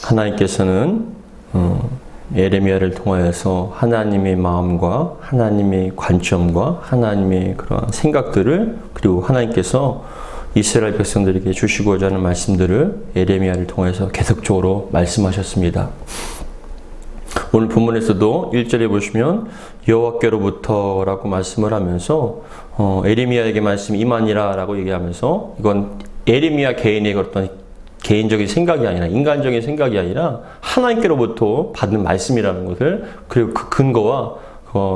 하나님께서는 예레미야를 통하여서 하나님의 마음과 하나님의 관점과 하나님의 그런 생각들을, 그리고 하나님께서 이스라엘 백성들에게 주시고자 하는 말씀들을 예레미야를 통해서 계속적으로 말씀하셨습니다. 오늘 본문에서도 1절에 보시면 여호와께로부터 라고 말씀을 하면서 예레미야에게 말씀이 임하니라 라고 얘기하면서, 이건 예레미야 개인의 어떤 개인적인 생각이 아니라, 인간적인 생각이 아니라 하나님께로부터 받은 말씀이라는 것을, 그리고 그 근거와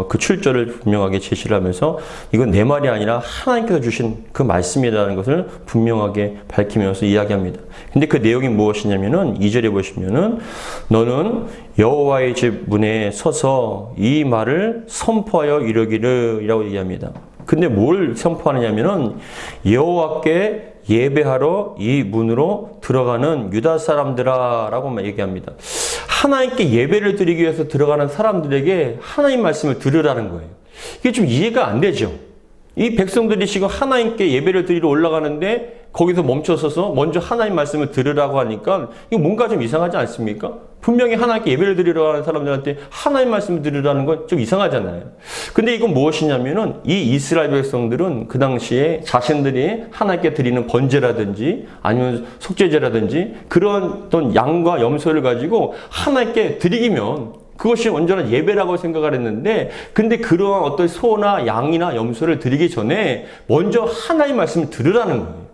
그 출처를 분명하게 제시를 하면서 이건 내 말이 아니라 하나님께서 주신 그 말씀이라는 것을 분명하게 밝히면서 이야기합니다. 근데 그 내용이 무엇이냐면은 2절에 보시면은 너는 여호와의 집 문에 서서 이 말을 선포하여 이르기를 이라고 얘기합니다. 근데 뭘 선포하느냐면은 여호와께 예배하러 이 문으로 들어가는 유다 사람들아 라고 얘기합니다. 하나님께 예배를 드리기 위해서 들어가는 사람들에게 하나님 말씀을 들으라는 거예요. 이게 좀 이해가 안 되죠. 이 백성들이 지금 하나님께 예배를 드리러 올라가는데 거기서 멈춰서서 먼저 하나님 말씀을 들으라고 하니까 이거 뭔가 좀 이상하지 않습니까? 분명히 하나님께 예배를 드리러 가는 사람들한테 하나님 말씀을 들으라는 건 좀 이상하잖아요. 근데 이건 무엇이냐면은 이 이스라엘 백성들은 그 당시에 자신들이 하나님께 드리는 번제라든지 아니면 속죄제라든지 그런 어떤 양과 염소를 가지고 하나님께 드리기면 그것이 온전한 예배라고 생각을 했는데, 근데 그러한 어떤 소나 양이나 염소를 드리기 전에 먼저 하나님 말씀을 들으라는 거예요.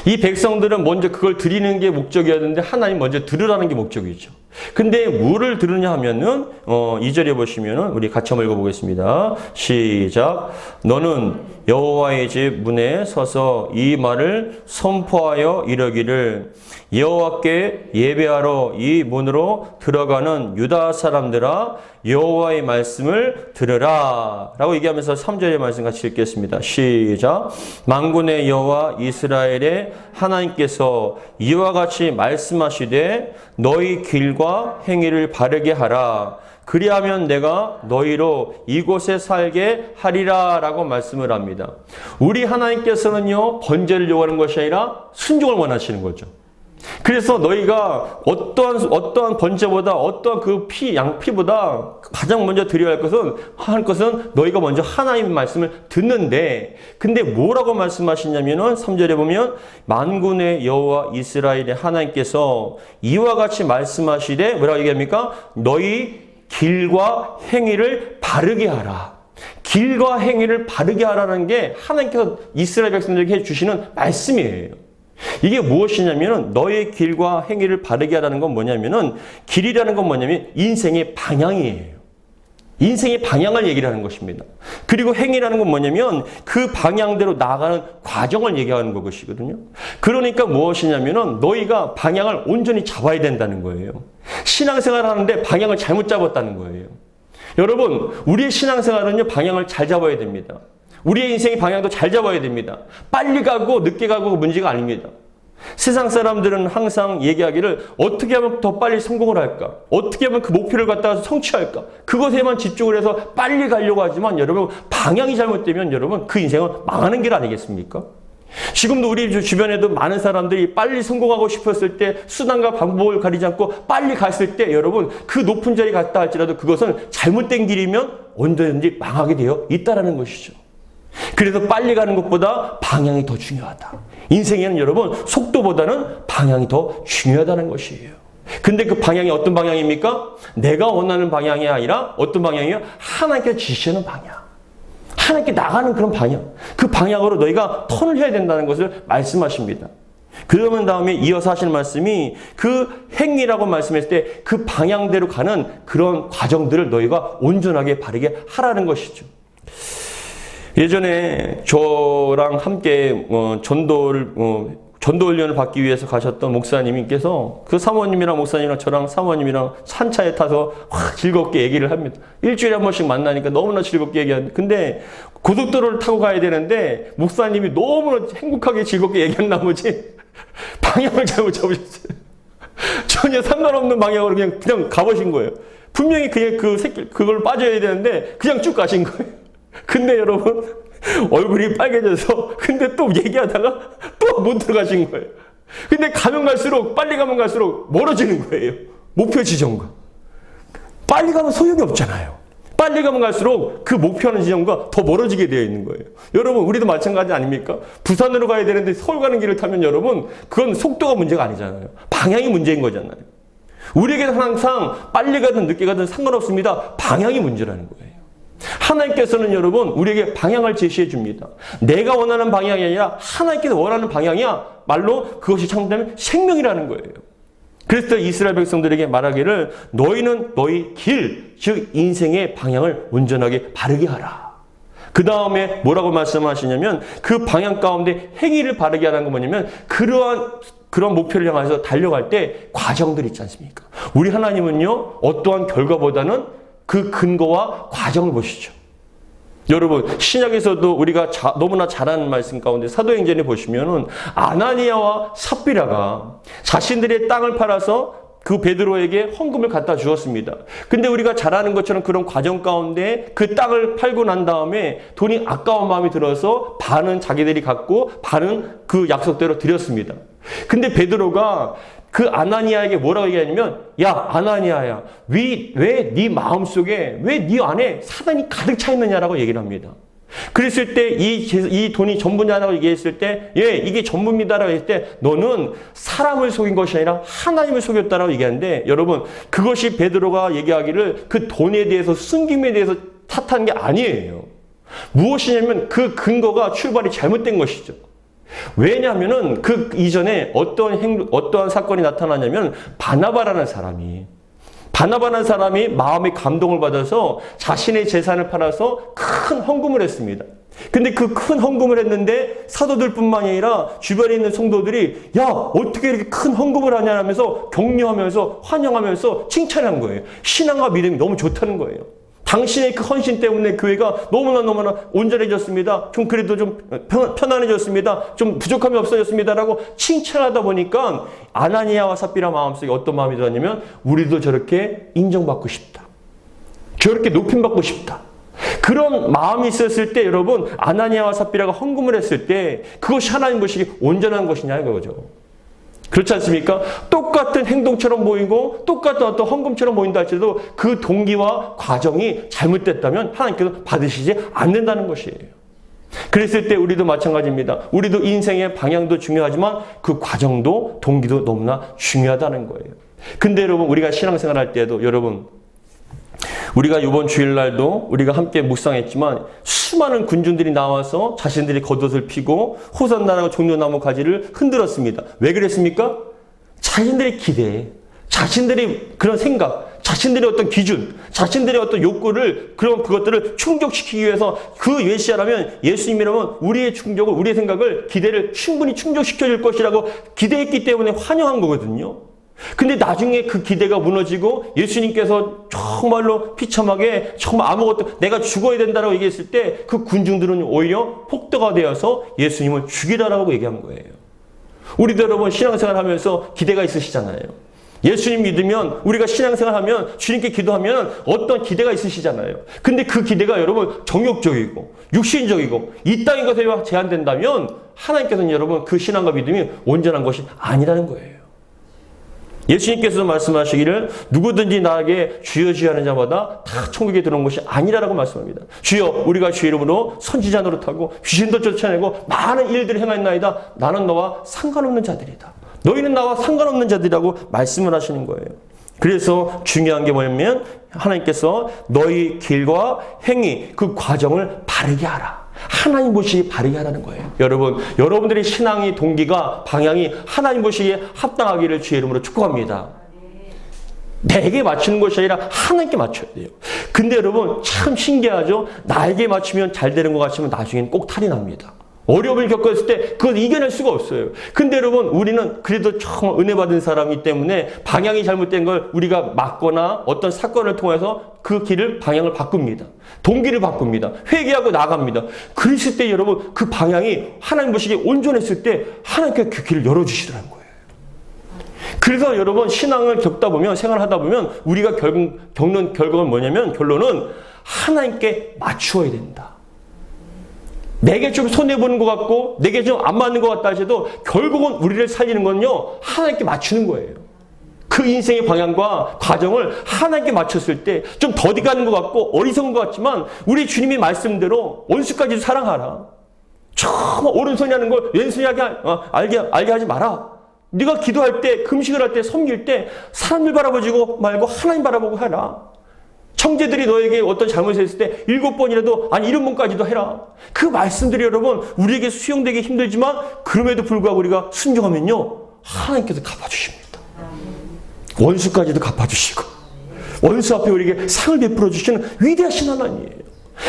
이 백성들은 먼저 그걸 드리는 게 목적이었는데 하나님 먼저 들으라는 게 목적이죠. 근데 뭐를 들으냐 하면은 2절에 보시면은 우리 같이 한번 읽어보겠습니다. 시작. 너는 여호와의 집 문에 서서 이 말을 선포하여 이르기를 여호와께 예배하러 이 문으로 들어가는 유다 사람들아 여호와의 말씀을 들으라 라고 얘기하면서 3절의 말씀 같이 읽겠습니다. 시작. 만군의 여호와 이스라엘의 하나님께서 이와 같이 말씀하시되 너희 길과 행위를 바르게 하라. 그리하면 내가 너희로 이곳에 살게 하리라 라고 말씀을 합니다. 우리 하나님께서는요, 번제를 요구하는 것이 아니라 순종을 원하시는 거죠. 그래서 너희가 어떠한 번제보다 어떠한 그 양피보다 가장 먼저 드려야 할 것은 너희가 먼저 하나님의 말씀을 듣는데, 근데 뭐라고 말씀하시냐면은 3절에 보면 만군의 여호와 이스라엘의 하나님께서 이와 같이 말씀하시되 뭐라고 얘기합니까? 너희 길과 행위를 바르게 하라. 길과 행위를 바르게 하라는 게 하나님께서 이스라엘 백성들에게 해주시는 말씀이에요. 이게 무엇이냐면은 너의 길과 행위를 바르게 하라는 건 뭐냐면은, 길이라는 건 뭐냐면 인생의 방향이에요. 인생의 방향을 얘기를 하는 것입니다. 그리고 행위라는 건 뭐냐면 그 방향대로 나아가는 과정을 얘기하는 것이거든요. 그러니까 무엇이냐면은 너희가 방향을 온전히 잡아야 된다는 거예요. 신앙생활을 하는데 방향을 잘못 잡았다는 거예요. 여러분, 우리의 신앙생활은요, 방향을 잘 잡아야 됩니다. 우리의 인생의 방향도 잘 잡아야 됩니다. 빨리 가고 늦게 가고 문제가 아닙니다. 세상 사람들은 항상 얘기하기를 어떻게 하면 더 빨리 성공을 할까? 어떻게 하면 그 목표를 갖다가 성취할까? 그것에만 집중을 해서 빨리 가려고 하지만 여러분, 방향이 잘못되면 여러분 그 인생은 망하는 길 아니겠습니까? 지금도 우리 주변에도 많은 사람들이 빨리 성공하고 싶었을 때 수단과 방법을 가리지 않고 빨리 갔을 때 여러분 그 높은 자리에 갔다 할지라도 그것은 잘못된 길이면 언제든지 망하게 되어 있다는 것이죠. 그래서 빨리 가는 것보다 방향이 더 중요하다. 인생에는 여러분 속도보다는 방향이 더 중요하다는 것이에요. 근데 그 방향이 어떤 방향입니까? 내가 원하는 방향이 아니라 어떤 방향이요? 하나님께서 지시하는 방향. 하나님께 나가는 그런 방향. 그 방향으로 너희가 턴을 해야 된다는 것을 말씀하십니다. 그러면 다음에 이어서 하시는 말씀이 그 행위라고 말씀했을 때 그 방향대로 가는 그런 과정들을 너희가 온전하게 바르게 하라는 것이죠. 예전에 저랑 함께 전도 훈련을 받기 위해서 가셨던 목사님께서 그 사모님이랑 목사님이랑 저랑 사모님이랑 산차에 타서 즐겁게 얘기를 합니다. 일주일에 한 번씩 만나니까 너무나 즐겁게 얘기하는데, 근데 고속도로를 타고 가야 되는데 목사님이 너무나 행복하게 즐겁게 얘기한 나머지 방향을 잘못 잡으셨어요. 전혀 상관없는 방향으로 그냥 가보신 거예요. 분명히 그걸 빠져야 되는데 그냥 쭉 가신 거예요. 근데 여러분 얼굴이 빨개져서 근데 또 얘기하다가 또 못 들어가신 거예요. 근데 가면 갈수록, 빨리 가면 갈수록 멀어지는 거예요. 목표 지점과. 빨리 가면 소용이 없잖아요. 빨리 가면 갈수록 그 목표하는 지점과 더 멀어지게 되어 있는 거예요. 여러분, 우리도 마찬가지 아닙니까? 부산으로 가야 되는데 서울 가는 길을 타면 여러분, 그건 속도가 문제가 아니잖아요. 방향이 문제인 거잖아요. 우리에게는 항상 빨리 가든 늦게 가든 상관없습니다. 방향이 문제라는 거예요. 하나님께서는 여러분, 우리에게 방향을 제시해 줍니다. 내가 원하는 방향이 아니라 하나님께서 원하는 방향이야. 말로 그것이 참되면 생명이라는 거예요. 그래서 이스라엘 백성들에게 말하기를 너희는 너희 길, 즉 인생의 방향을 온전하게 바르게 하라. 그 다음에 뭐라고 말씀하시냐면 그 방향 가운데 행위를 바르게 하라는 건 뭐냐면 그런 목표를 향해서 달려갈 때 과정들이 있지 않습니까? 우리 하나님은요, 어떠한 결과보다는 그 근거와 과정을 보시죠. 여러분, 신약에서도 우리가 너무나 잘 아는 말씀 가운데 사도행전에 보시면은 아나니아와 삽비라가 자신들의 땅을 팔아서 그 베드로에게 헌금을 갖다 주었습니다. 근데 우리가 잘 아는 것처럼 그런 과정 가운데 그 땅을 팔고 난 다음에 돈이 아까운 마음이 들어서 반은 자기들이 갖고 반은 그 약속대로 드렸습니다. 근데 베드로가 그 아나니아에게 뭐라고 얘기하냐면, 야 아나니아야, 왜 네 마음속에, 왜 네 안에 사단이 가득 차 있느냐라고 얘기를 합니다. 그랬을 때 이 돈이 전부냐라고 얘기했을 때, 예, 이게 전부입니다라고 했을 때 너는 사람을 속인 것이 아니라 하나님을 속였다라고 얘기하는데, 여러분, 그것이 베드로가 얘기하기를 그 돈에 대해서, 숨김에 대해서 탓한 게 아니에요. 무엇이냐면 그 근거가, 출발이 잘못된 것이죠. 왜냐하면은 그 이전에 어떠한 사건이 나타나냐면 바나바라는 사람이 마음의 감동을 받아서 자신의 재산을 팔아서 큰 헌금을 했습니다. 근데 그 큰 헌금을 했는데 사도들뿐만 아니라 주변에 있는 성도들이 야, 어떻게 이렇게 큰 헌금을 하냐 하면서 격려하면서 환영하면서 칭찬한 거예요. 신앙과 믿음이 너무 좋다는 거예요. 당신의 그 헌신 때문에 교회가 너무나 온전해졌습니다. 좀 그래도 좀 편안해졌습니다. 좀 부족함이 없어졌습니다라고 칭찬하다 보니까 아나니아와 삽비라 마음속에 어떤 마음이 들었냐면, 우리도 저렇게 인정받고 싶다. 저렇게 높임받고 싶다. 그런 마음이 있었을 때 여러분, 아나니아와 삽비라가 헌금을 했을 때 그것이 하나님 보시기에 온전한 것이냐 이거죠. 그렇지 않습니까? 똑같은 행동처럼 보이고 똑같은 어떤 헌금처럼 보인다 할지라도 그 동기와 과정이 잘못됐다면 하나님께서 받으시지 않는다는 것이에요. 그랬을 때 우리도 마찬가지입니다. 우리도 인생의 방향도 중요하지만 그 과정도 동기도 너무나 중요하다는 거예요. 근데 여러분, 우리가 신앙생활 할 때도 여러분, 우리가 이번 주일날도 우리가 함께 묵상했지만 수많은 군중들이 나와서 자신들이 겉옷을 피고 호산나라고 종려나무 가지를 흔들었습니다. 왜 그랬습니까? 자신들의 기대, 자신들의 그런 생각, 자신들의 어떤 기준, 자신들의 어떤 욕구를, 그것들을 충족시키기 위해서 그 메시아라면, 예수님이라면 우리의 충족을, 우리의 생각을, 기대를 충분히 충족시켜 줄 것이라고 기대했기 때문에 환영한 거거든요. 근데 나중에 그 기대가 무너지고 예수님께서 정말로 비참하게 정말 아무것도 내가 죽어야 된다라고 얘기했을 때 그 군중들은 오히려 폭도가 되어서 예수님을 죽이라라고 얘기한 거예요. 우리도 여러분 신앙생활 하면서 기대가 있으시잖아요. 예수님 믿으면, 우리가 신앙생활 하면, 주님께 기도하면 어떤 기대가 있으시잖아요. 근데 그 기대가 여러분 정욕적이고 육신적이고 이 땅의 것에 제한된다면 하나님께서는 여러분 그 신앙과 믿음이 온전한 것이 아니라는 거예요. 예수님께서 말씀하시기를 누구든지 나에게 주여 주여 하는 자마다 다 천국에 들어온 것이 아니라고 말씀합니다. 주여, 우리가 주의 이름으로 선지자 노릇하고 귀신도 쫓아내고 많은 일들을 행하였나이다. 나는 너와 상관없는 자들이다. 너희는 나와 상관없는 자들이라고 말씀을 하시는 거예요. 그래서 중요한 게 뭐냐면 하나님께서 너희 길과 행위, 그 과정을 바르게 하라. 하나님 보시기에 바르게 하라는 거예요. 여러분, 여러분들의 신앙의 동기가, 방향이 하나님 보시기에 합당하기를 주의 이름으로 축복합니다. 내게 맞추는 것이 아니라 하나님께 맞춰야 돼요. 근데 여러분 참 신기하죠? 나에게 맞추면 잘 되는 것 같지만 나중에는 꼭 탈이 납니다. 어려움을 겪었을 때 그걸 이겨낼 수가 없어요. 근데 여러분, 우리는 그래도 정말 은혜 받은 사람이기 때문에 방향이 잘못된 걸 우리가 막거나 어떤 사건을 통해서 그 길을, 방향을 바꿉니다. 동기를 바꿉니다. 회개하고 나갑니다. 그랬을 때 여러분, 그 방향이 하나님 보시기에 온전했을 때 하나님께서 그 길을 열어주시더라는 거예요. 그래서 여러분, 신앙을 겪다 보면, 생활하다 보면 우리가 겪는 결과는 뭐냐면, 결론은 하나님께 맞추어야 된다. 내게 좀 손해보는 것 같고 내게 좀 안 맞는 것 같다 하셔도 결국은 우리를 살리는 건요 하나님께 맞추는 거예요. 그 인생의 방향과 과정을 하나님께 맞췄을 때 좀 더디 가는 것 같고 어리석은 것 같지만 우리 주님의 말씀대로 원수까지도 사랑하라. 정말 오른손이 하는 걸 왼손이 알게 하지 마라. 네가 기도할 때 금식을 할 때 섬길 때 사람들 바라보지 말고 하나님 바라보고 해라. 형제들이 너에게 어떤 잘못을 했을 때 7번이라도 아니 7번까지도 해라. 그 말씀들이 여러분 우리에게 수용되기 힘들지만 그럼에도 불구하고 우리가 순종하면요 하나님께서 갚아주십니다. 원수까지도 갚아주시고 원수 앞에 우리에게 상을 베풀어 주시는 위대하신 하나님이에요.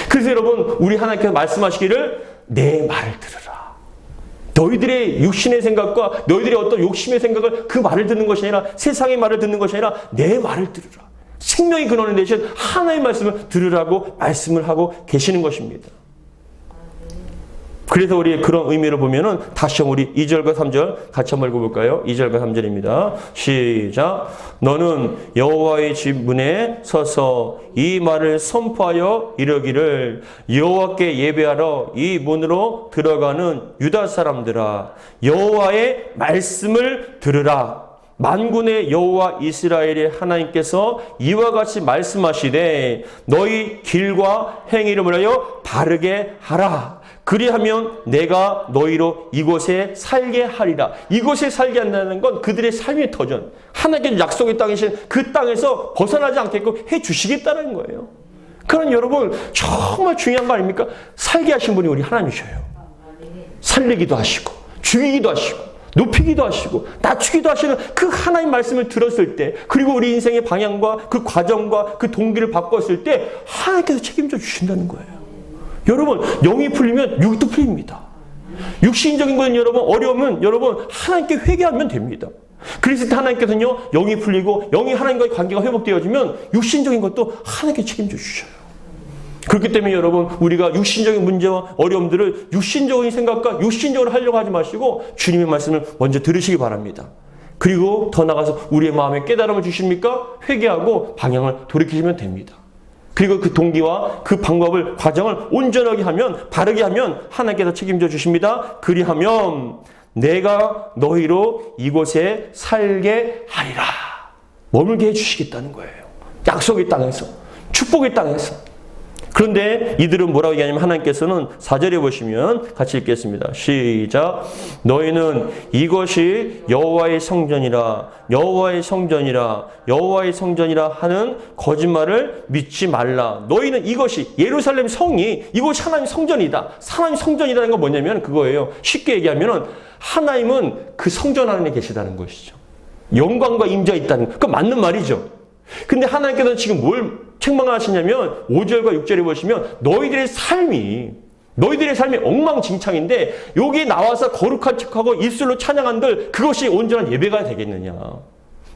그래서 여러분 우리 하나님께서 말씀하시기를 내 말을 들으라. 너희들의 육신의 생각과 너희들의 어떤 욕심의 생각을 그 말을 듣는 것이 아니라 세상의 말을 듣는 것이 아니라 내 말을 들으라. 생명의 근원을 대신 하나님의 말씀을 들으라고 말씀을 하고 계시는 것입니다. 그래서 우리 그런 의미로 보면은 다시 한번 우리 2절과 3절 같이 한번 읽어볼까요? 2절과 3절입니다. 시작. 너는 여호와의 집 문에 서서 이 말을 선포하여 이르기를 여호와께 예배하러 이 문으로 들어가는 유다 사람들아 여호와의 말씀을 들으라. 만군의 여호와 이스라엘의 하나님께서 이와 같이 말씀하시되 너희 길과 행위를 하여 바르게 하라. 그리하면 내가 너희로 이곳에 살게 하리라. 이곳에 살게 한다는 건 그들의 삶의 터전. 하나님께서 약속의 땅이신 그 땅에서 벗어나지 않게끔 해주시겠다는 거예요. 그럼 여러분 정말 중요한 거 아닙니까? 살게 하신 분이 우리 하나님이셔요. 살리기도 하시고 죽이기도 하시고 높이기도 하시고 낮추기도 하시는 그 하나님 말씀을 들었을 때 그리고 우리 인생의 방향과 그 과정과 그 동기를 바꿨을 때 하나님께서 책임져 주신다는 거예요. 여러분 영이 풀리면 육도 풀립니다. 육신적인 건 여러분 어려우면 여러분 하나님께 회개하면 됩니다. 그래서 하나님께서는요 영이 풀리고 영이 하나님과의 관계가 회복되어지면 육신적인 것도 하나님께 책임져 주셔요. 그렇기 때문에 여러분 우리가 육신적인 문제와 어려움들을 육신적인 생각과 육신적으로 하려고 하지 마시고 주님의 말씀을 먼저 들으시기 바랍니다. 그리고 더 나아가서 우리의 마음에 깨달음을 주십니까? 회개하고 방향을 돌이키시면 됩니다. 그리고 그 동기와 그 방법을 과정을 온전하게 하면 바르게 하면 하나님께서 책임져 주십니다. 그리하면 내가 너희로 이곳에 살게 하리라. 머물게 해주시겠다는 거예요. 약속의 땅에서 축복의 땅에서. 그런데 이들은 뭐라고 얘기하냐면 하나님께서는 4절에 보시면 같이 읽겠습니다. 시작. 너희는 이것이 여호와의 성전이라 여호와의 성전이라 여호와의 성전이라 하는 거짓말을 믿지 말라. 너희는 이것이 예루살렘 성이 이곳이 하나님 성전이다. 하나님 성전이라는 건 뭐냐면 그거예요. 쉽게 얘기하면 하나님은 그 성전 안에 계시다는 것이죠. 영광과 임재가 있다는 거. 그건 맞는 말이죠. 근데 하나님께서는 지금 뭘 책망하시냐면 5절과 6절에 보시면 너희들의 삶이 엉망진창인데 여기 나와서 거룩한 척하고 입술로 찬양한들 그것이 온전한 예배가 되겠느냐.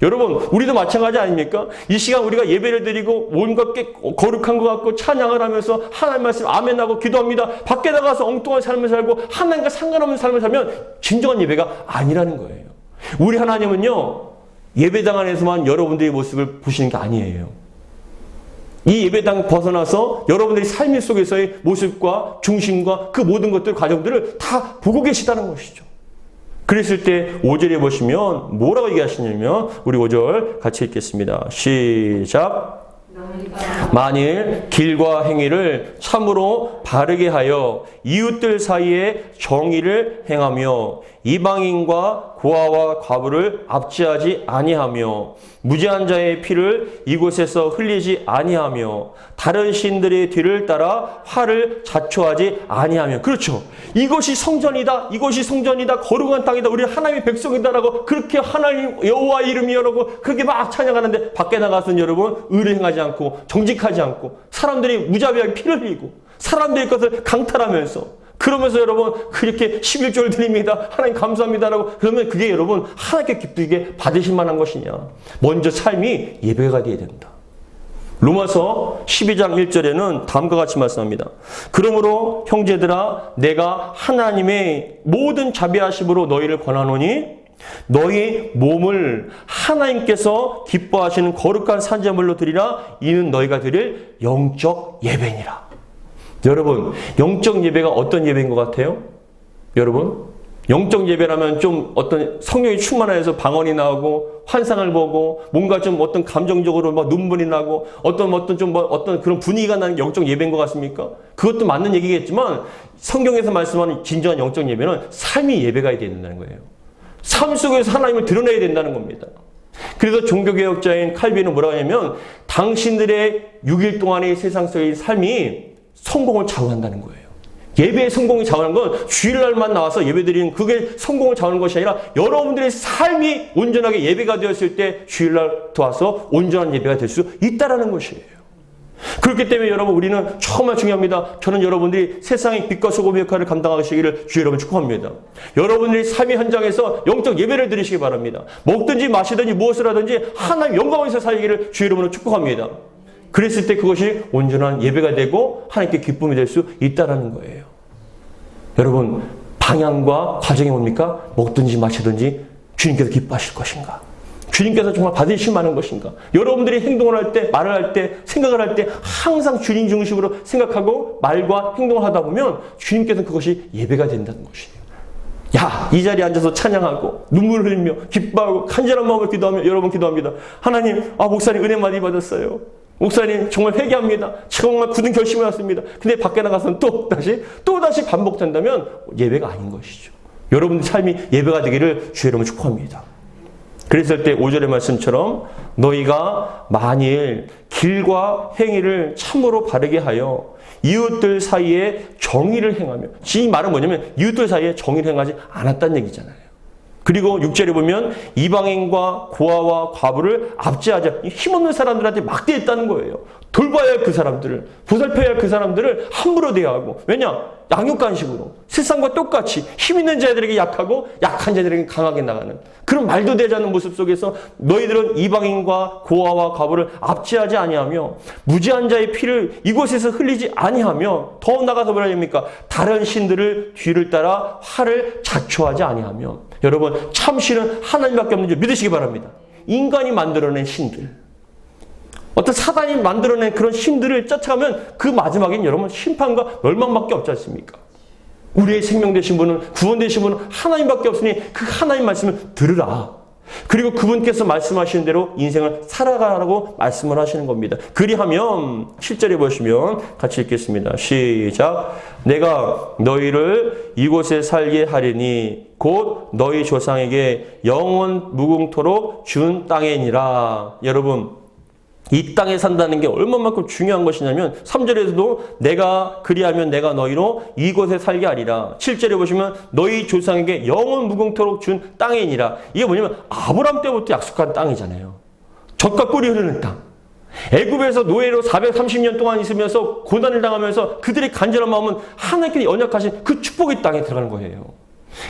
여러분 우리도 마찬가지 아닙니까? 이 시간 우리가 예배를 드리고 온갖 거룩한 것 같고 찬양을 하면서 하나님 말씀 아멘하고 기도합니다. 밖에 나가서 엉뚱한 삶을 살고 하나님과 상관없는 삶을 살면 진정한 예배가 아니라는 거예요. 우리 하나님은요 예배당 안에서만 여러분들의 모습을 보시는 게 아니에요. 이 예배당 벗어나서 여러분들의 삶 속에서의 모습과 중심과 그 모든 것들 과정들을 다 보고 계시다는 것이죠. 그랬을 때 5절에 보시면 뭐라고 얘기하시냐면 우리 5절 같이 읽겠습니다. 시작. 만일 길과 행위를 참으로 바르게 하여 이웃들 사이에 정의를 행하며 이방인과 고아와 과부를 압제하지 아니하며 무죄한 자의 피를 이곳에서 흘리지 아니하며 다른 신들의 뒤를 따라 화를 자초하지 아니하며. 그렇죠. 이것이 성전이다. 이것이 성전이다. 거룩한 땅이다. 우리 하나님의 백성이다라고 그렇게 하나님 여호와 이름이 여러분 그렇게 막 찬양하는데 밖에 나가서는 여러분 의를 행하지 않고 정직하지 않고 사람들이 무자비하게 피를 흘리고 사람들의 것을 강탈하면서 그러면서 여러분 그렇게 11조를 드립니다. 하나님 감사합니다라고 그러면 그게 여러분 하나님께 기쁘게 받으실 만한 것이냐. 먼저 삶이 예배가 되어야 된다. 로마서 12장 1절에는 다음과 같이 말씀합니다. 그러므로 형제들아 내가 하나님의 모든 자비하심으로 너희를 권하노니 너희 몸을 하나님께서 기뻐하시는 거룩한 산제물로 드리라. 이는 너희가 드릴 영적 예배니라. 여러분, 영적 예배가 어떤 예배인 것 같아요? 여러분, 영적 예배라면 좀 어떤 성령이 충만해서 방언이 나오고 환상을 보고 뭔가 좀 어떤 감정적으로 막 눈물이 나고 어떤 그런 분위기가 나는 영적 예배인 것 같습니까? 그것도 맞는 얘기겠지만 성경에서 말씀하는 진정한 영적 예배는 삶이 예배가 된다는 거예요. 삶 속에서 하나님을 드러내야 된다는 겁니다. 그래서 종교개혁자인 칼빈은 뭐라고 하냐면 당신들의 6일 동안의 세상 속의 삶이 성공을 좌우한다는 거예요. 예배의 성공이 좌우하는 건 주일날만 나와서 예배드리는 그게 성공을 좌우하는 것이 아니라 여러분들의 삶이 온전하게 예배가 되었을 때 주일날 도와서 온전한 예배가 될 수 있다는 것이에요. 그렇기 때문에 여러분 우리는 정말 중요합니다. 저는 여러분들이 세상의 빛과 소금의 역할을 감당하시기를 주 여러분 축복합니다. 여러분들이 삶의 현장에서 영적 예배를 드리시기 바랍니다. 먹든지 마시든지 무엇을 하든지 하나님 영광에서 살기를 주 여러분을 축복합니다. 그랬을 때 그것이 온전한 예배가 되고 하나님께 기쁨이 될 수 있다는 거예요. 여러분, 방향과 과정이 뭡니까? 먹든지 마시든지 주님께서 기뻐하실 것인가? 주님께서 정말 받으실 만한 것인가? 여러분들이 행동을 할 때, 말을 할 때, 생각을 할 때 항상 주님 중심으로 생각하고 말과 행동을 하다 보면 주님께서는 그것이 예배가 된다는 것이에요. 야, 이 자리에 앉아서 찬양하고 눈물을 흘리며 기뻐하고 간절한 마음을 기도하며 여러분 기도합니다. 하나님, 목사님 은혜 많이 받았어요. 목사님 정말 회개합니다. 정말 굳은 결심을 했습니다. 근데 밖에 나가서는 또 다시 반복된다면 예배가 아닌 것이죠. 여러분의 삶이 예배가 되기를 주 여러분 축복합니다. 그랬을 때 5절의 말씀처럼 너희가 만일 길과 행위를 참으로 바르게 하여 이웃들 사이에 정의를 행하며, 이 말은 뭐냐면 이웃들 사이에 정의를 행하지 않았다는 얘기잖아요. 그리고 6절에 보면 이방인과 고아와 과부를 압제하자, 힘없는 사람들한테 막대했다는 거예요. 돌봐야 할 그 사람들을, 보살펴야 할 그 사람들을 함부로 대하고, 왜냐? 양육간식으로 세상과 똑같이 힘 있는 자들에게 약하고 약한 자들에게 강하게 나가는 그런 말도 되지 않는 모습 속에서 너희들은 이방인과 고아와 과부를 압제하지 아니하며 무지한 자의 피를 이곳에서 흘리지 아니하며, 더 나가서 뭐라 합니까? 다른 신들을 뒤를 따라 화를 자초하지 아니하며. 여러분, 참신은 하나님밖에 없는 줄 믿으시기 바랍니다. 인간이 만들어낸 신들, 어떤 사단이 만들어낸 그런 신들을 쫓아가면 그 마지막엔 여러분 심판과 멸망밖에 없지 않습니까? 우리의 생명 되신 분은, 구원 되신 분은 하나님밖에 없으니 그 하나님 말씀을 들으라. 그리고 그분께서 말씀하시는 대로 인생을 살아가라고 말씀을 하시는 겁니다. 그리하면 7절에 보시면 같이 읽겠습니다. 시작. 내가 너희를 이곳에 살게 하리니 곧 너희 조상에게 영원 무궁토록 준 땅이니라. 여러분, 이 땅에 산다는 게 얼마만큼 중요한 것이냐면 3절에서도 내가 그리하면 내가 너희로 이곳에 살게 하리라. 7절에 보시면 너희 조상에게 영원 무궁토록 준 땅이니라. 이게 뭐냐면 아브라함 때부터 약속한 땅이잖아요. 젖과 꿀이 흐르는 땅. 애굽에서 노예로 430년 동안 있으면서 고난을 당하면서 그들의 간절한 마음은 하나님께 언약하신 그 축복의 땅에 들어가는 거예요.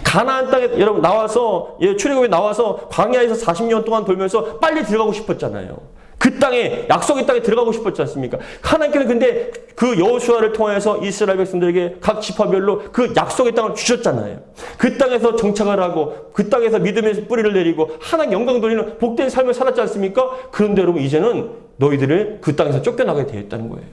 가나안 땅에 여러분 나와서, 출애굽에 나와서 광야에서 40년 동안 돌면서 빨리 들어가고 싶었잖아요. 그 땅에, 약속의 땅에 들어가고 싶었지 않습니까? 하나님께는 근데 그 여호수아를 통해서 이스라엘 백성들에게 각 지파별로 그 약속의 땅을 주셨잖아요. 그 땅에서 정착을 하고 그 땅에서 믿음의 뿌리를 내리고 하나님 영광 돌리는 복된 삶을 살았지 않습니까? 그런데 여러분 이제는 너희들을 그 땅에서 쫓겨나게 되었다는 거예요.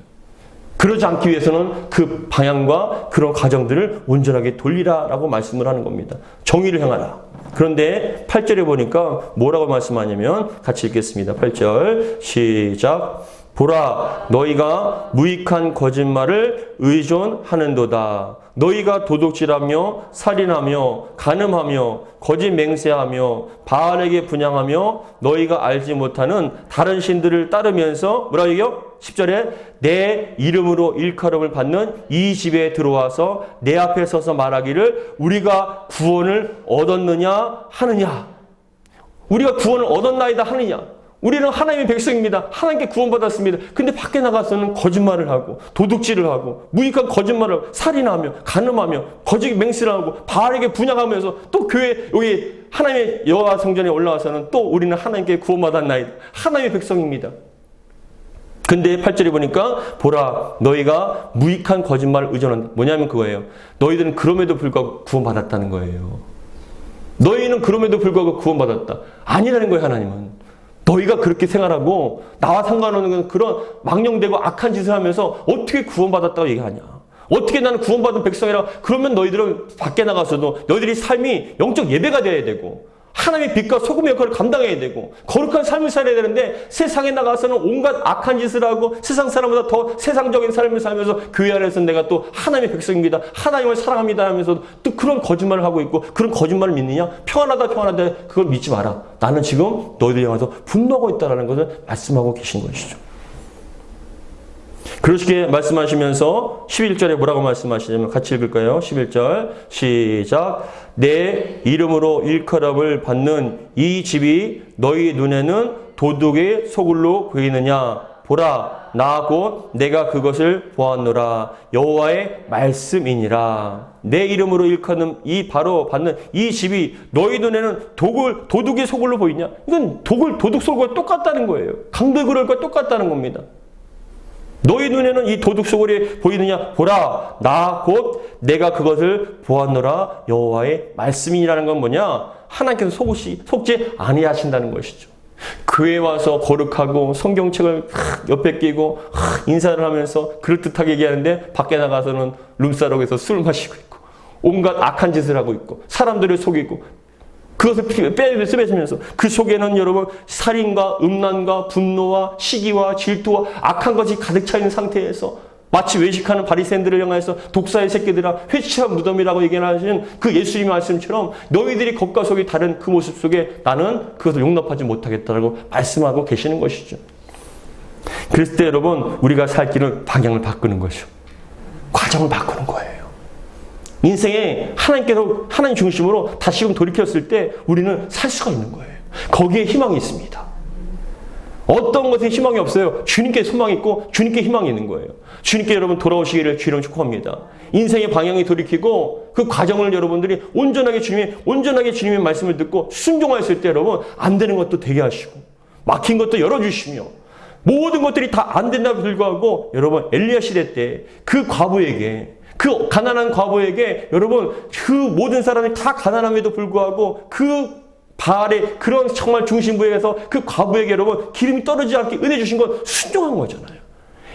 그러지 않기 위해서는 그 방향과 그런 과정들을 온전하게 돌리라라고 말씀을 하는 겁니다. 정의를 행하라. 그런데 8절에 보니까 뭐라고 말씀하냐면 같이 읽겠습니다. 8절 시작. 보라, 너희가 무익한 거짓말을 의존하는도다. 너희가 도둑질하며 살인하며 간음하며 거짓 맹세하며 바알에게 분향하며 너희가 알지 못하는 다른 신들을 따르면서 뭐라고 얘기해요? 10절에 내 이름으로 일컬음을 받는 이 집에 들어와서 내 앞에 서서 말하기를 우리가 구원을 얻었느냐 하느냐. 우리가 구원을 얻었나이다 하느냐. 우리는 하나님의 백성입니다. 하나님께 구원받았습니다. 근데 밖에 나가서는 거짓말을 하고 도둑질을 하고 무익한 거짓말을 하고 살인하며 간음하며 거짓 맹세를 하고 바알에게 분향하면서 또 교회 여기 하나님의 여호와 성전에 올라와서는 또 우리는 하나님께 구원받았나이다. 하나님의 백성입니다. 근데 8절에 보니까 보라, 너희가 무익한 거짓말을 의존한다. 뭐냐면 그거예요. 너희들은 그럼에도 불구하고 구원받았다는 거예요. 너희는 그럼에도 불구하고 구원받았다. 아니라는 거예요. 하나님은. 너희가 그렇게 생활하고 나와 상관없는 그런 망령되고 악한 짓을 하면서 어떻게 구원받았다고 얘기하냐. 어떻게 나는 구원받은 백성이라? 그러면 너희들은 밖에 나가서도 너희들이 삶이 영적 예배가 돼야 되고 하나님의 빛과 소금의 역할을 감당해야 되고 거룩한 삶을 살아야 되는데 세상에 나가서는 온갖 악한 짓을 하고 세상 사람보다 더 세상적인 삶을 살면서 교회 안에서 내가 또 하나님의 백성입니다. 하나님을 사랑합니다 하면서 또 그런 거짓말을 하고 있고 그런 거짓말을 믿느냐? 평안하다 그걸 믿지 마라. 나는 지금 너희들 향해서 분노하고 있다는 것을 말씀하고 계신 것이죠. 그렇게 말씀하시면서 11절에 뭐라고 말씀하시냐면 같이 읽을까요? 11절 시작. 내 이름으로 일컬음을 받는 이 집이 너희 눈에는 도둑의 소굴로 보이느냐? 보라, 나 곧 내가 그것을 보았노라. 여호와의 말씀이니라. 내 이름으로 일컬음 이 바로 받는 이 집이 너희 눈에는 도둑의 소굴로 보이냐? 이건 도둑 소굴과 똑같다는 거예요. 강도굴과 똑같다는 겁니다. 너희 눈에는 이 도둑 소굴이 보이느냐? 보라, 나 곧 내가 그것을 보았노라. 여호와의 말씀이라는 건 뭐냐? 하나님께서 속지 아니하신다는 것이죠. 교회 와서 거룩하고 성경책을 옆에 끼고 인사를 하면서 그럴듯하게 얘기하는데 밖에 나가서는 룸사롱에서 술 마시고 있고 온갖 악한 짓을 하고 있고 사람들을 속이고 그것을 빼면서 그 속에는 여러분 살인과 음란과 분노와 시기와 질투와 악한 것이 가득 차 있는 상태에서 마치 외식하는 바리새인들을 향해서 독사의 새끼들아 회치한 무덤이라고 얘기하시는 그 예수님의 말씀처럼 너희들이 겉과 속이 다른 그 모습 속에 나는 그것을 용납하지 못하겠다라고 말씀하고 계시는 것이죠. 그랬을 때 여러분 우리가 살 길은 방향을 바꾸는 거죠. 과정을 바꾸는 거예요. 인생에 하나님 중심으로 다시금 돌이켰을 때 우리는 살 수가 있는 거예요. 거기에 희망이 있습니다. 어떤 것에 희망이 없어요. 주님께 소망이 있고 주님께 희망이 있는 거예요. 주님께 여러분 돌아오시기를 주님 축복합니다. 인생의 방향이 돌이키고 그 과정을 여러분들이 온전하게 주님의 말씀을 듣고 순종하였을 때 여러분 안 되는 것도 되게 하시고 막힌 것도 열어주시며 모든 것들이 다 안 된다고 불구하고 여러분 엘리야 시대 때 그 과부에게 그 가난한 과부에게 여러분 그 모든 사람이 다 가난함에도 불구하고 그 바알의 그런 정말 중심부에서 그 과부에게 여러분 기름이 떨어지지 않게 은혜 주신 건 순종한 거잖아요.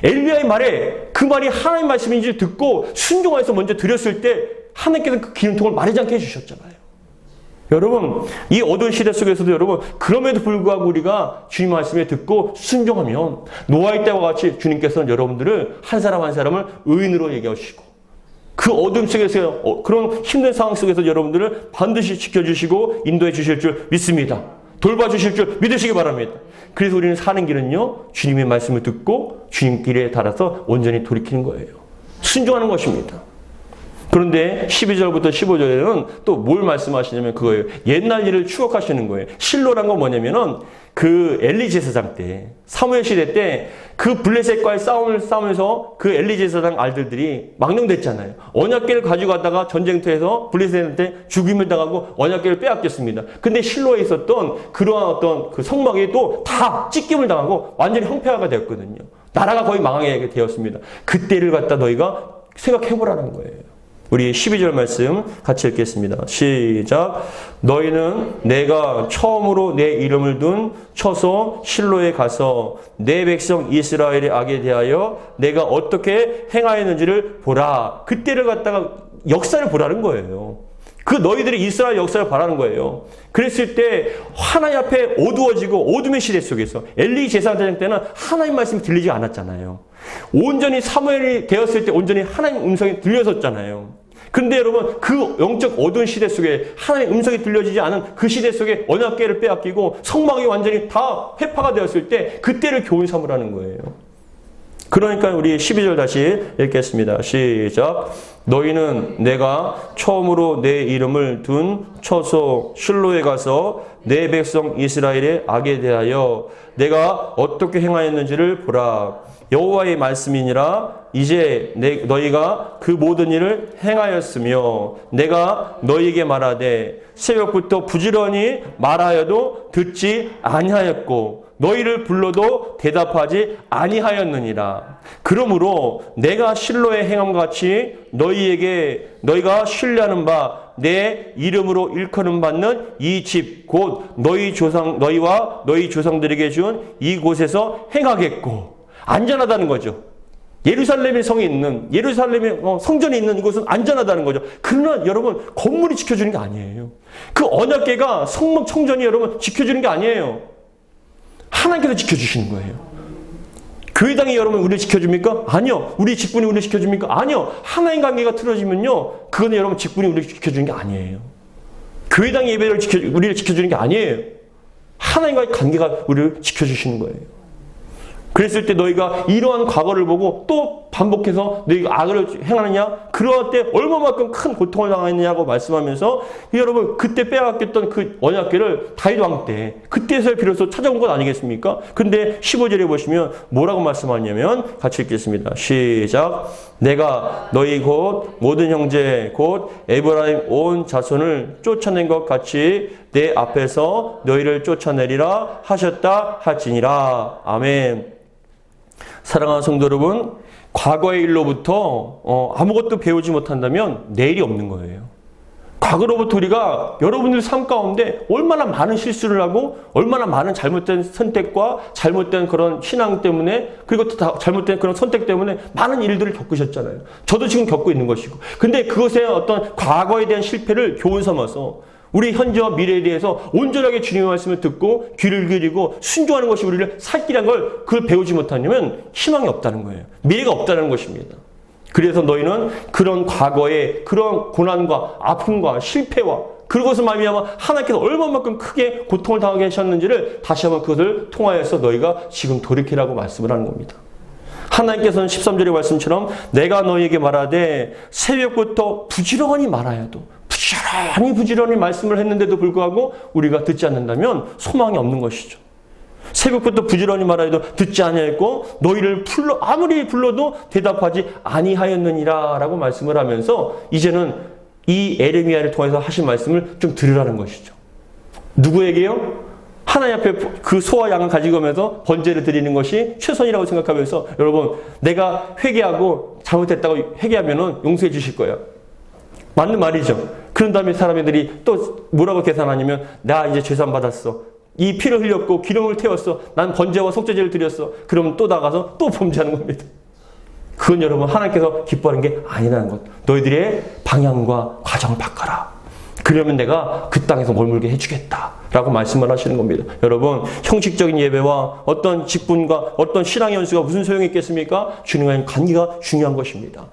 엘리야의 말에 그 말이 하나님 말씀인지 듣고 순종해서 먼저 드렸을 때 하나님께서 그 기름통을 마르지 않게 해주셨잖아요. 여러분 이 어두운 시대 속에서도 여러분 그럼에도 불구하고 우리가 주님 말씀에 듣고 순종하면 노아의 때와 같이 주님께서는 여러분들을 한 사람 한 사람을 의인으로 얘기하시고 그 어둠 속에서 그런 힘든 상황 속에서 여러분들을 반드시 지켜주시고 인도해 주실 줄 믿습니다. 돌봐주실 줄 믿으시기 바랍니다. 그래서 우리는 사는 길은요 주님의 말씀을 듣고 주님 길에 따라서 온전히 돌이키는 거예요. 순종하는 것입니다. 그런데 12절부터 15절에는 또 뭘 말씀하시냐면 그거예요. 옛날 일을 추억하시는 거예요. 실로란 건 뭐냐면은 그 엘리 제사장 때 사무엘 시대 때 그 블레셋과의 싸움을 싸우면서 그 엘리 제사장 아들들이 망령됐잖아요. 언약궤를 가지고 갔다가 전쟁터에서 블레셋한테 죽임을 당하고 언약궤를 빼앗겼습니다. 근데 실로에 있었던 그러한 어떤 그 성막이 또 다 찢김을 당하고 완전히 황폐화가 되었거든요. 나라가 거의 망하게 되었습니다. 그때를 갖다 너희가 생각해보라는 거예요. 우리 12절 말씀 같이 읽겠습니다. 시작. 너희는 내가 처음으로 내 이름을 둔 처소 실로에 가서 내 백성 이스라엘의 악에 대하여 내가 어떻게 행하였는지를 보라. 그때를 갖다가 역사를 보라는 거예요. 그 너희들이 이스라엘 역사를 바라는 거예요. 그랬을 때 하나님 앞에 어두워지고 어둠의 시대 속에서 엘리 제사장 때는 하나님 말씀이 들리지 않았잖아요. 온전히 사무엘이 되었을 때 온전히 하나님 음성이 들렸었잖아요. 근데 여러분 그 영적 어두운 시대 속에 하나님의 음성이 들려지지 않은 그 시대 속에 언약궤를 빼앗기고 성막이 완전히 다 회파가 되었을 때 그때를 교훈 삼으라는 거예요. 그러니까 우리 12절 다시 읽겠습니다. 시작. 너희는 내가 처음으로 내 이름을 둔 처소 실로에 가서 내 백성 이스라엘의 악에 대하여 내가 어떻게 행하였는지를 보라. 여호와의 말씀이니라. 이제 너희가 그 모든 일을 행하였으며 내가 너희에게 말하되 새벽부터 부지런히 말하여도 듣지 아니하였고 너희를 불러도 대답하지 아니하였느니라. 그러므로 내가 실로의 행함과 같이 너희가 신뢰하는 바 내 이름으로 일컬음 받는 이 집 곧 너희와 너희 조상들에게 준 이곳에서 행하겠고. 안전하다는 거죠. 예루살렘의 성에 있는, 예루살렘의 성전에 있는 이곳은 안전하다는 거죠. 그러나 여러분, 건물이 지켜주는 게 아니에요. 그 언약궤가 성전이 여러분 지켜주는 게 아니에요. 하나님께서 지켜주시는 거예요. 교회당이 여러분 우리를 지켜줍니까? 아니요. 우리 직분이 우리를 지켜줍니까? 아니요. 하나님 관계가 틀어지면요, 그거는 여러분 직분이 우리를 지켜주는 게 아니에요. 교회당의 예배를 우리를 지켜주는 게 아니에요. 하나님과의 관계가 우리를 지켜주시는 거예요. 그랬을 때 너희가 이러한 과거를 보고 또 반복해서 너희가 악을 행하느냐? 그럴 때 얼마만큼 큰 고통을 당하느냐고 말씀하면서, 여러분 그때 빼앗겼던 그 언약궤를 다윗 왕 때 그때서야 비로소 찾아온 것 아니겠습니까? 근데 15절에 보시면 뭐라고 말씀하냐면, 같이 읽겠습니다. 시작. 내가 너희 곧 모든 형제 곧 에브라임 온 자손을 쫓아낸 것 같이 내 앞에서 너희를 쫓아내리라 하셨다 할지니라. 아멘. 사랑하는 성도 여러분, 과거의 일로부터 아무것도 배우지 못한다면 내일이 없는 거예요. 과거로부터 우리가 여러분들 삶 가운데 얼마나 많은 실수를 하고 얼마나 많은 잘못된 선택과 잘못된 그런 신앙 때문에, 그리고 또 잘못된 그런 선택 때문에 많은 일들을 겪으셨잖아요. 저도 지금 겪고 있는 것이고. 근데 그것의 어떤 과거에 대한 실패를 교훈 삼아서 우리 현재와 미래에 대해서 온전하게 주님의 말씀을 듣고 귀를 기울이고 순종하는 것이 우리를 살 길이란 걸 그걸 배우지 못하면 희망이 없다는 거예요. 미래가 없다는 것입니다. 그래서 너희는 그런 과거의 그런 고난과 아픔과 실패와 그것을 말미암아 하나님께서 얼마만큼 크게 고통을 당하게 하셨는지를 다시 한번 그것을 통하여서 너희가 지금 돌이키라고 말씀을 하는 겁니다. 하나님께서는 13절의 말씀처럼 내가 너희에게 말하되 새벽부터 부지런히 말하여도 부지런히 말씀을 했는데도 불구하고 우리가 듣지 않는다면 소망이 없는 것이죠. 새벽부터 부지런히 말하여도 듣지 아니하였고 너희를 아무리 불러도 대답하지 아니하였느니라 라고 말씀을 하면서 이제는 이 에레미야를 통해서 하신 말씀을 좀 들으라는 것이죠. 누구에게요? 하나님 앞에 그 소와 양을 가지고 오면서 번제를 드리는 것이 최선이라고 생각하면서, 여러분 내가 회개하고 잘못했다고 회개하면 용서해 주실 거예요. 맞는 말이죠. 그런 다음에 사람들이 또 뭐라고 계산하냐면, 나 이제 죄산 받았어. 이 피를 흘렸고 기름을 태웠어. 난 번제와 속죄제를 드렸어. 그러면 또 나가서 또 범죄하는 겁니다. 그건 여러분 하나님께서 기뻐하는 게 아니라는 것. 너희들의 방향과 과정을 바꿔라. 그러면 내가 그 땅에서 머물게 해주겠다 라고 말씀을 하시는 겁니다. 여러분, 형식적인 예배와 어떤 직분과 어떤 신앙의 연수가 무슨 소용이 있겠습니까? 주님과의 관계가 중요한 것입니다.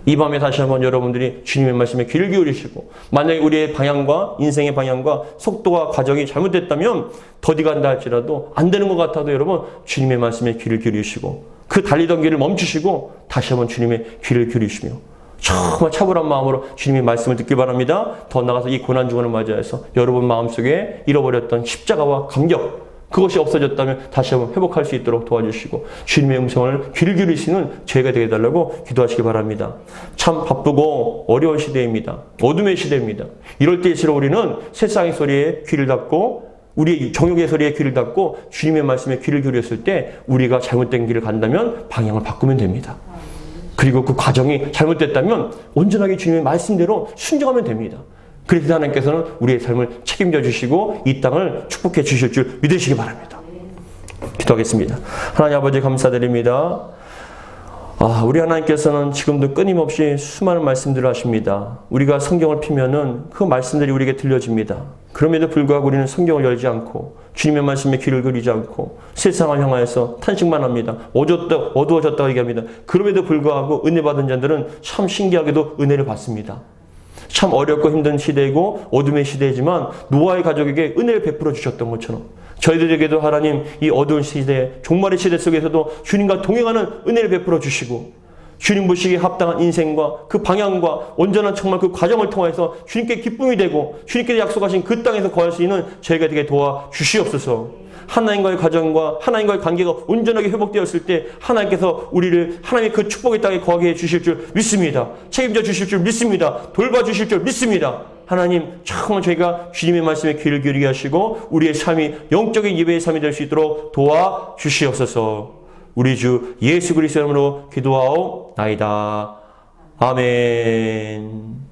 이 밤에 다시 한번 여러분들이 주님의 말씀에 귀를 기울이시고, 만약에 우리의 방향과 인생의 방향과 속도와 과정이 잘못됐다면 더디 간다 할지라도 안 되는 것 같아도 여러분 주님의 말씀에 귀를 기울이시고 그 달리던 길을 멈추시고 다시 한번 주님의 귀를 기울이시며 정말 차분한 마음으로 주님의 말씀을 듣길 바랍니다. 더 나아가서 이 고난주간을 맞이해서 여러분 마음속에 잃어버렸던 십자가와 감격, 그것이 없어졌다면 다시 한번 회복할 수 있도록 도와주시고 주님의 음성을 귀를 기울이시는 저희가 되게 해달라고 기도하시기 바랍니다. 참 바쁘고 어려운 시대입니다. 어둠의 시대입니다. 이럴 때일수록 우리는 세상의 소리에 귀를 닫고 우리의 정욕의 소리에 귀를 닫고 주님의 말씀에 귀를 기울였을 때 우리가 잘못된 길을 간다면 방향을 바꾸면 됩니다. 그리고 그 과정이 잘못됐다면 온전하게 주님의 말씀대로 순종하면 됩니다. 그래서 하나님께서는 우리의 삶을 책임져 주시고 이 땅을 축복해 주실 줄 믿으시기 바랍니다. 기도하겠습니다. 하나님 아버지 감사드립니다. 우리 하나님께서는 지금도 끊임없이 수많은 말씀들을 하십니다. 우리가 성경을 피면은 그 말씀들이 우리에게 들려집니다. 그럼에도 불구하고 우리는 성경을 열지 않고 주님의 말씀에 귀를 기울이지 않고 세상을 향하여서 탄식만 합니다. 어두워졌다고 얘기합니다. 그럼에도 불구하고 은혜 받은 자들은 참 신기하게도 은혜를 받습니다. 참 어렵고 힘든 시대이고 어둠의 시대이지만 노아의 가족에게 은혜를 베풀어 주셨던 것처럼 저희들에게도 하나님 이 어두운 시대, 종말의 시대 속에서도 주님과 동행하는 은혜를 베풀어 주시고 주님 보시기에 합당한 인생과 그 방향과 온전한 정말 그 과정을 통해서 주님께 기쁨이 되고 주님께서 약속하신 그 땅에서 거할 수 있는 저희가 되게 도와주시옵소서. 하나님과의 과정과 하나님과의 관계가 온전하게 회복되었을 때 하나님께서 우리를 하나님의 그 축복의 땅에 거하게 해주실 줄 믿습니다. 책임져 주실 줄 믿습니다. 돌봐주실 줄 믿습니다. 하나님 정말 저희가 주님의 말씀에 귀를 기울이게 하시고 우리의 삶이 영적인 예배의 삶이 될 수 있도록 도와주시옵소서. 우리 주 예수 그리스도의 이름으로 기도하옵나이다. 아멘.